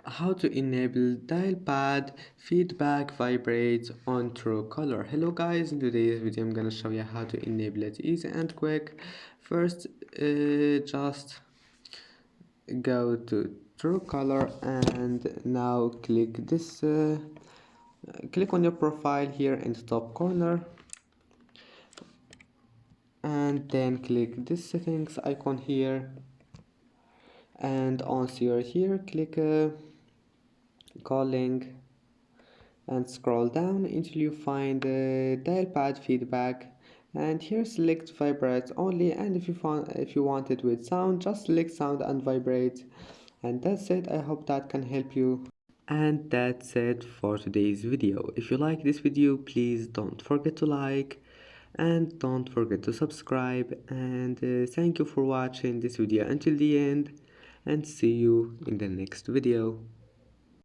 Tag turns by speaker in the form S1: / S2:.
S1: How to enable dial pad feedback vibrate on Truecaller. Hello guys, in today's video I'm gonna show you how to enable it easy and quick. First, just go to Truecaller and now click on your profile here in the top corner, and then click this settings icon here, and on here click calling and scroll down until you find the dial pad feedback, and here select vibrate only, and if you want it with sound, just select sound and vibrate. And that's it. I hope that can help you. And that's it for today's video. If you like this video, please don't forget to like and don't forget to subscribe, and thank you for watching this video until the end, and see you in the next video.